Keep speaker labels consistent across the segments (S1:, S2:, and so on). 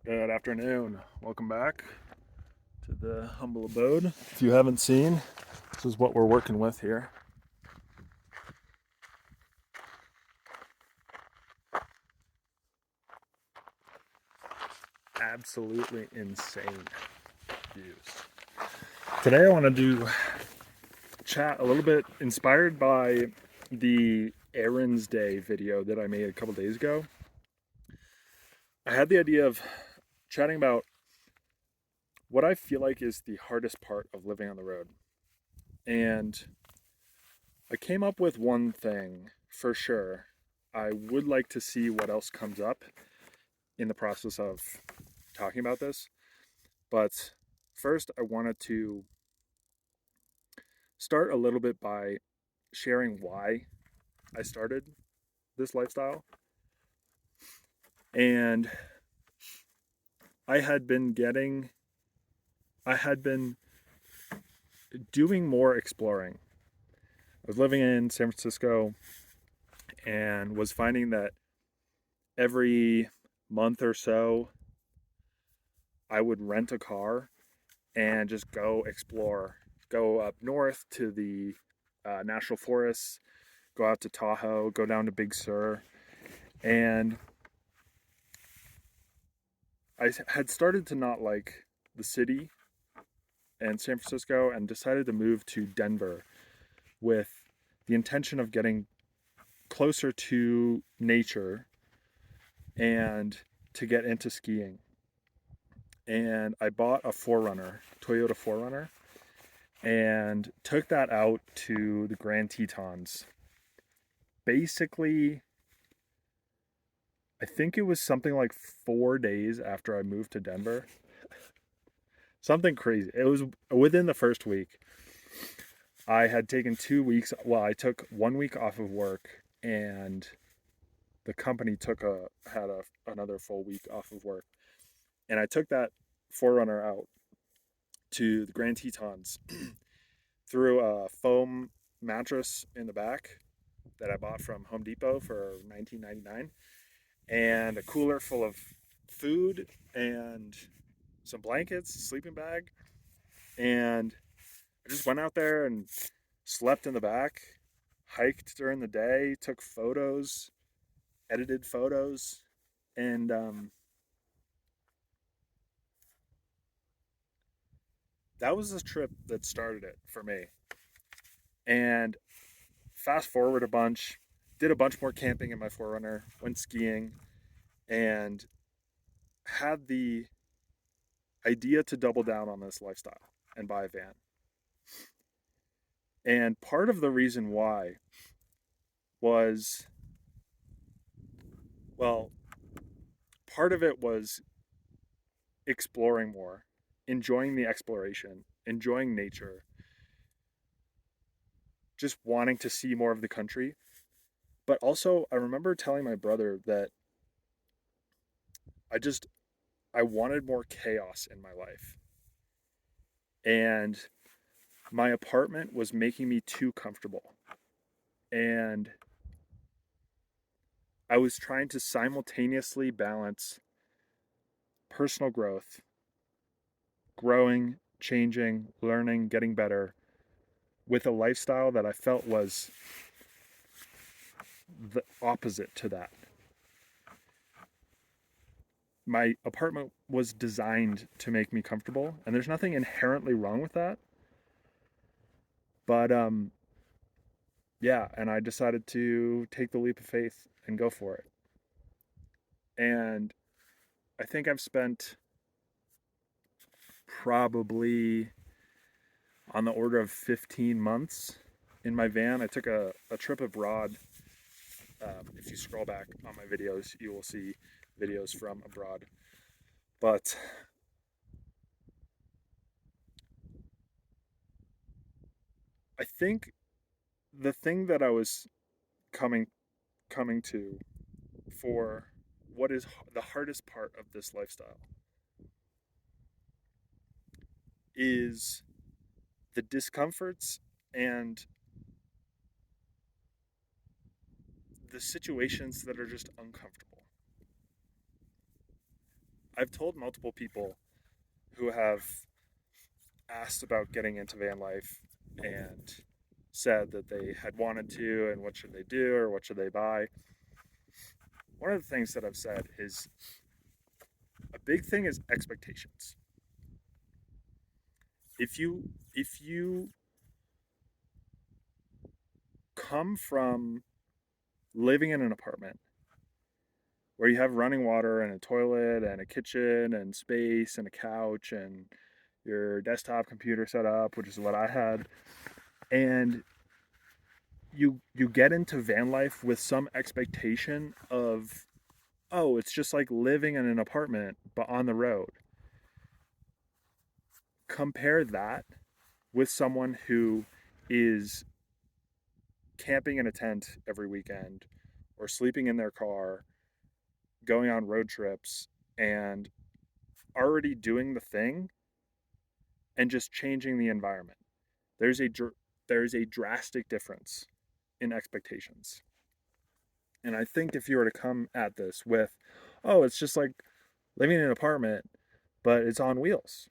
S1: Good afternoon. Welcome back to the humble abode. If you haven't seen, this is what we're working with here. Absolutely insane views. Today I want to do chat a little bit inspired by the Aaron's Day video that I made a couple days ago. I had the idea of chatting about what I feel like is the hardest part of living on the road. And I came up with one thing for sure. I would like to see what else comes up in the process of talking about this. But first, I wanted to start a little bit by sharing why I started this lifestyle. And I had been doing more exploring. I was living in San Francisco and was finding that every month or so, I would rent a car and just go explore, go up north to the national forests, go out to Tahoe, go down to Big Sur. And I had started to not like the city and San Francisco and decided to move to Denver with the intention of getting closer to nature and to get into skiing. And I bought a Toyota 4Runner, and took that out to the Grand Tetons. Basically, I think it was something like 4 days after I moved to Denver. Something crazy. It was within the first week. I had taken 2 weeks. Well, I took 1 week off of work, and the company had another full week off of work, and I took that 4Runner out to the Grand Tetons threw a foam mattress in the back that I bought from Home Depot for $19.99, and a cooler full of food and some blankets, a sleeping bag, and I just went out there and slept in the back, hiked during the day, took photos, edited photos, and that was the trip that started it for me. And fast forward a bunch, did a bunch more camping in my 4Runner, went skiing, and had the idea to double down on this lifestyle and buy a van. And part of the reason why was, well, part of it was exploring more, enjoying the exploration, enjoying nature, just wanting to see more of the country. But also, I remember telling my brother that I just, I wanted more chaos in my life. And my apartment was making me too comfortable. And I was trying to simultaneously balance personal growth, growing, changing, learning, getting better, with a lifestyle that I felt was the opposite to that. My apartment was designed to make me comfortable, and there's nothing inherently wrong with that. But yeah, and I decided to take the leap of faith and go for it. And I think I've spent probably on the order of 15 months in my van. I took a trip abroad. If you scroll back on my videos, you will see videos from abroad. But I think the thing that I was coming to for what is the hardest part of this lifestyle is the discomforts and the situations that are just uncomfortable. I've told multiple people who have asked about getting into van life and said that they had wanted to and what should they do or what should they buy. One of the things that I've said is a big thing is expectations. If you come from living in an apartment where you have running water and a toilet and a kitchen and space and a couch and your desktop computer set up, which is what I had, and you get into van life with some expectation of, oh, it's just like living in an apartment but on the road. Compare that with someone who is camping in a tent every weekend or sleeping in their car, going on road trips and already doing the thing and just changing the environment. There's a there's a drastic difference in expectations. And I think if you were to come at this with, oh, it's just like living in an apartment, but it's on wheels.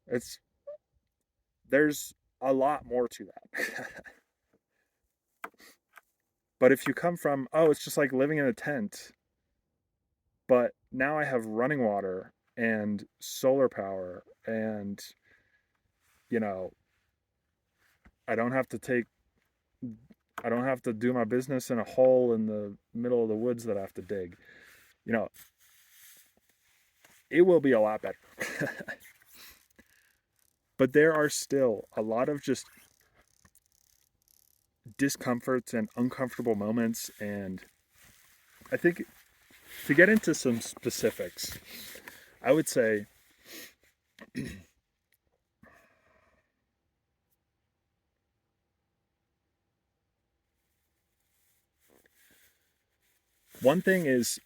S1: It's there's a lot more to that. But if you come from, oh, it's just like living in a tent, but now I have running water and solar power and you know, I don't have to take I don't have to do my business in a hole in the middle of the woods that I have to dig. You know, it will be a lot better. But there are still a lot of just discomforts and uncomfortable moments. And I think to get into some specifics, I would say one thing is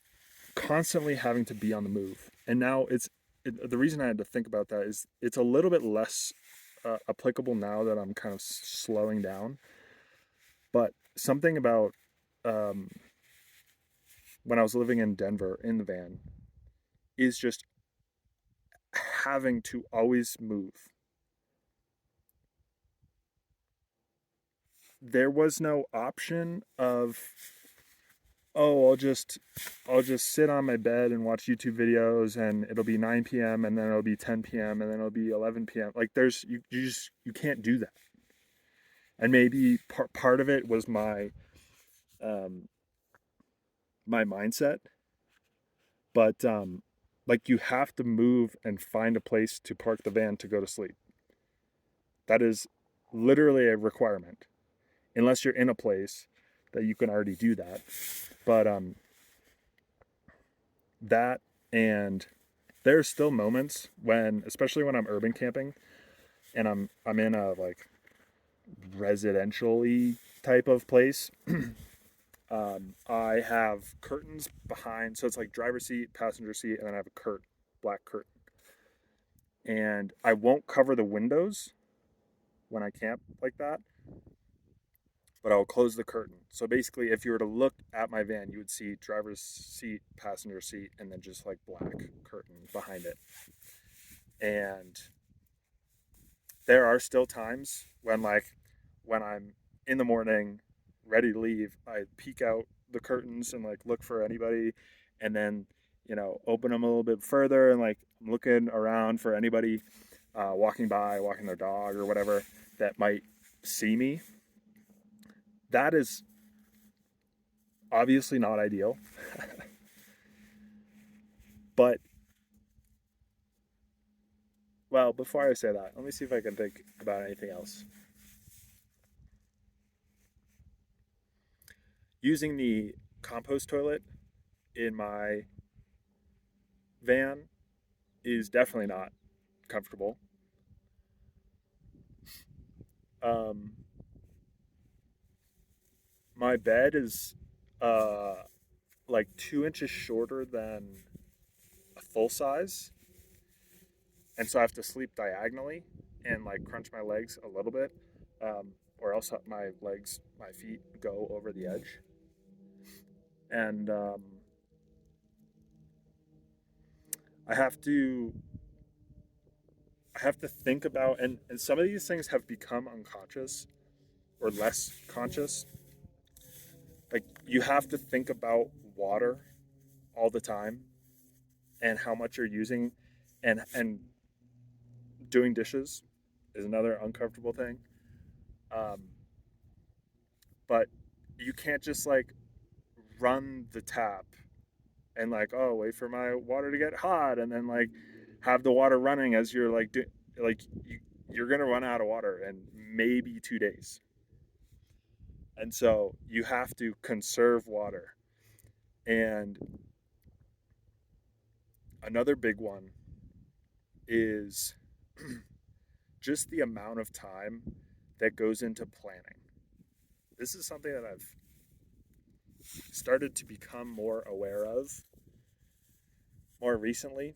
S1: constantly having to be on the move. And now the reason I had to think about that is it's a little bit less applicable now that I'm kind of slowing down. But something about um, when I was living in Denver in the van is just having to always move. There was no option of, oh, I'll just sit on my bed and watch YouTube videos and it'll be 9 p.m. and then it'll be 10 p.m. and then it'll be 11 p.m. Like there's you can't do that. And maybe part of it was um my mindset, but like you have to move and find a place to park the van to go to sleep. That is literally a requirement unless you're in a place that you can already do that. But that and there's still moments when, especially when I'm urban camping and I'm in a like residential-y type of place. I have curtains behind, so it's like driver's seat, passenger seat, and then I have a black curtain. And I won't cover the windows when I camp like that, but I'll close the curtain. So basically, if you were to look at my van, you would see driver's seat, passenger seat, and then just like black curtain behind it. And there are still times when I'm in the morning, ready to leave, I peek out the curtains and like look for anybody, and then open them a little bit further and like I'm looking around for anybody walking by, walking their dog or whatever that might see me. That is obviously not ideal. But, well, before I say that, let me see if I can think about anything else. Using the compost toilet in my van is definitely not comfortable. Um, my bed is uh, like 2 inches shorter than a full size, and so I have to sleep diagonally and like crunch my legs a little bit, or else my feet go over the edge. And I have to think about, and some of these things have become unconscious or less conscious. Like you have to think about water all the time and how much you're using, and doing dishes is another uncomfortable thing. Um, but you can't just like run the tap and like, oh, wait for my water to get hot and then like have the water running as you're like like you're gonna run out of water in maybe 2 days. And so you have to conserve water. And another big one is just the amount of time that goes into planning. This is something that I've started to become more aware of more recently,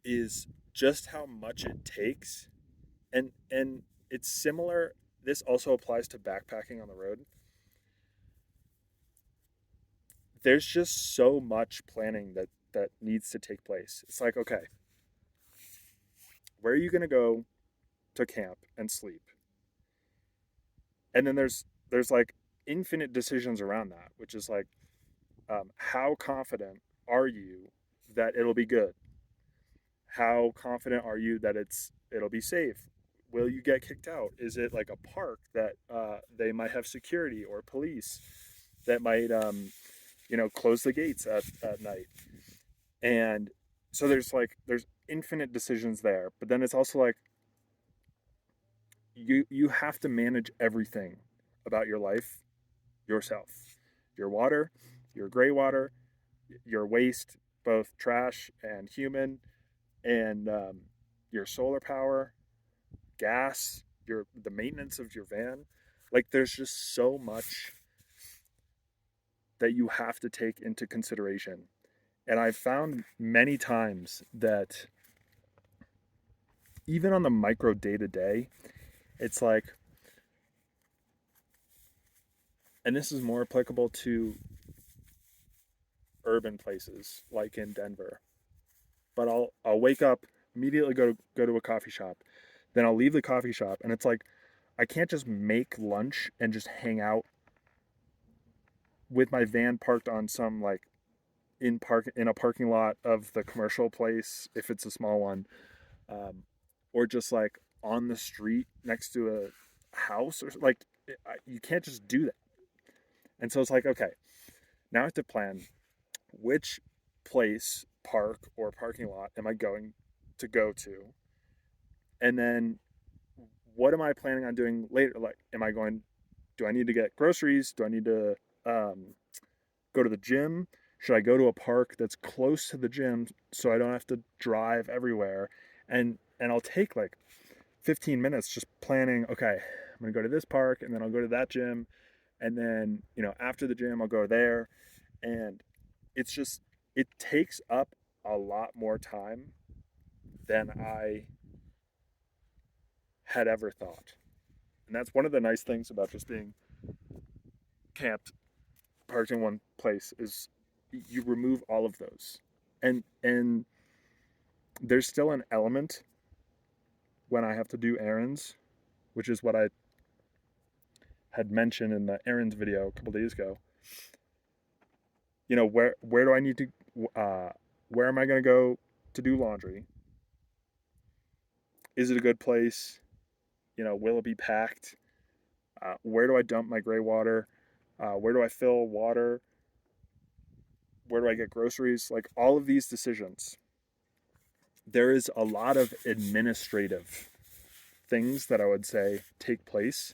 S1: is just how much it takes. And it's similar, this also applies to backpacking on the road. There's just so much planning that needs to take place. It's like, okay, where are you going to go to camp and sleep? And then there's like infinite decisions around that, which is like, how confident are you that it'll be good? How confident are you that it'll be safe? Will you get kicked out? Is it like a park that they might have security or police that might close the gates at night? And so there's infinite decisions there, but then it's also like you have to manage everything about your life yourself. Your water, your gray water, your waste, both trash and human, and your solar power, gas, the maintenance of your van. Like there's just so much that you have to take into consideration. And I've found many times that even on the micro day to day, it's like, and this is more applicable to urban places like in Denver, but I'll wake up, immediately go to a coffee shop, then I'll leave the coffee shop, and it's like I can't just make lunch and just hang out with my van parked on some like in a parking lot of the commercial place if it's a small one, um, or just like on the street next to a house or like you can't just do that. And so it's like, okay, now I have to plan which place, park, or parking lot am I going to go to, and then what am I planning on doing later? Like, am I going? Do I need to get groceries? Do I need to um, go to the gym? Should I go to a park that's close to the gym so I don't have to drive everywhere? And I'll take like 15 minutes just planning, okay, I'm going to go to this park and then I'll go to that gym and then, after the gym I'll go there, and it's just it takes up a lot more time than I had ever thought. And that's one of the nice things about just being camped parked in one place is you remove all of those. And there's still an element when I have to do errands, which is what I had mentioned in the errands video a couple days ago. Where do I need to where am I going to go to do laundry? Is it a good place? Will it be packed? Where do I dump my gray water? Where do I fill water? Where do I get groceries? Like all of these decisions, there is a lot of administrative things that I would say take place.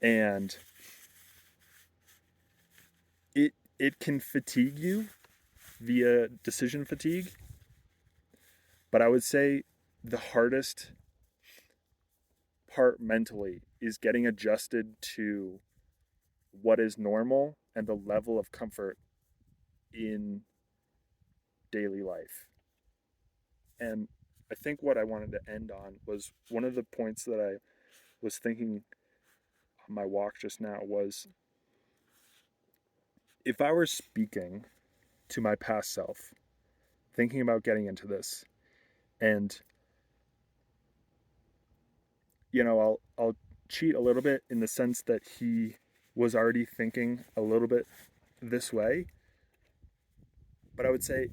S1: And it can fatigue you via decision fatigue. But I would say the hardest part mentally is getting adjusted to what is normal and the level of comfort in daily life. And I think what I wanted to end on was one of the points that I was thinking on my walk just now was, if I were speaking to my past self, thinking about getting into this. And, I'll cheat a little bit in the sense that he was already thinking a little bit this way. But I would say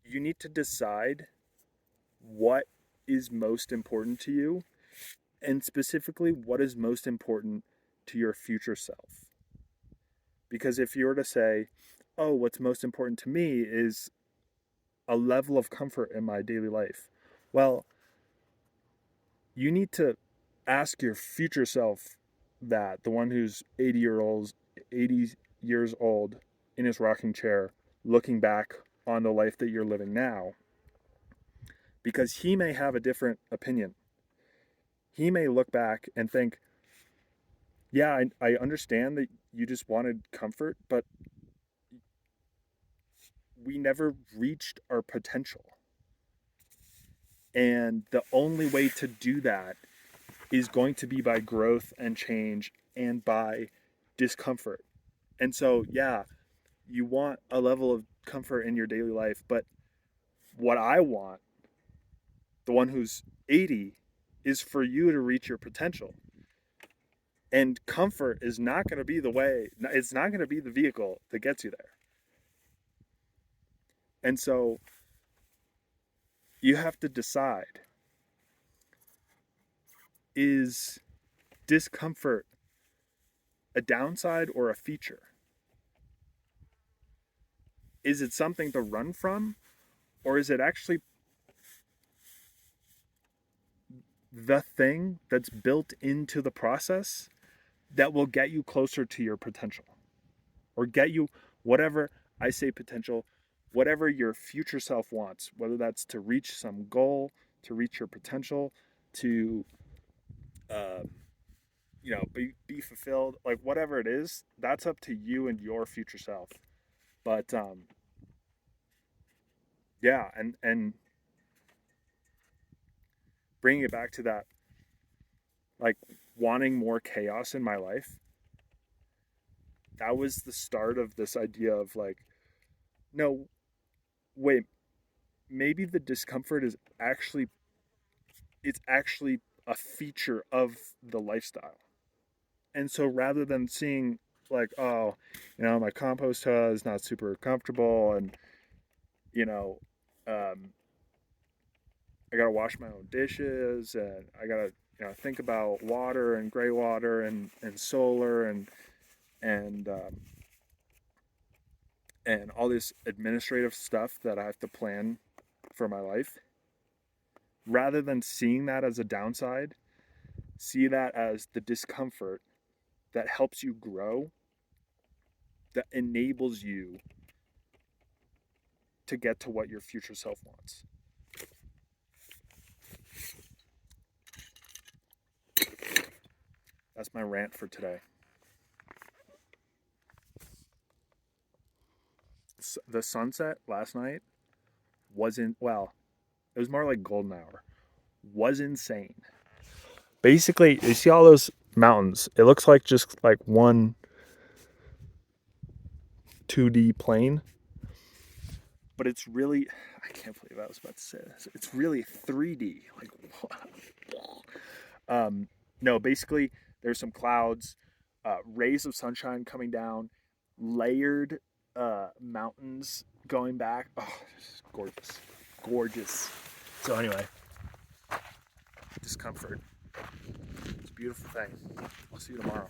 S1: you need to decide what is most important to you, and specifically what is most important to your future self. Because if you were to say, oh, what's most important to me is a level of comfort in my daily life, well, you need to ask your future self that, the one who's 80 years old in his rocking chair, looking back on the life that you're living now, because he may have a different opinion. He may look back and think, yeah, I understand that you just wanted comfort, but we never reached our potential. And the only way to do that is going to be by growth and change and by discomfort. And so, yeah, you want a level of comfort in your daily life, but what I want, the one who's 80, is for you to reach your potential. And comfort is not going to be the way, it's not going to be the vehicle that gets you there. And so you have to decide, is discomfort a downside or a feature? Is it something to run from, or is it actually the thing that's built into the process that will get you closer to your potential, or get you whatever, I say potential, whatever your future self wants, whether that's to reach some goal, to reach your potential, to uh, be fulfilled, like whatever it is, that's up to you and your future self. But yeah, and bringing it back to that, like wanting more chaos in my life, that was the start of this idea of like, no, wait, maybe the discomfort is actually, it's actually a feature of the lifestyle. And so rather than seeing like, oh, my compost hut is not super comfortable, and you know um, I gotta wash my own dishes, and I gotta think about water and gray water and solar and and all this administrative stuff that I have to plan for my life. Rather than seeing that as a downside, see that as the discomfort that helps you grow, that enables you to get to what your future self wants. That's my rant for today. The sunset last night wasn't, well, it was more like golden hour, was insane. Basically, you see all those mountains, it looks like just like one 2D plane, but it's really, I can't believe I was about to say this, it's really 3D. Like, no, basically there's some clouds, rays of sunshine coming down, layered mountains going back. Oh, it's gorgeous, gorgeous. So anyway, discomfort, it's a beautiful thing. I'll see you tomorrow.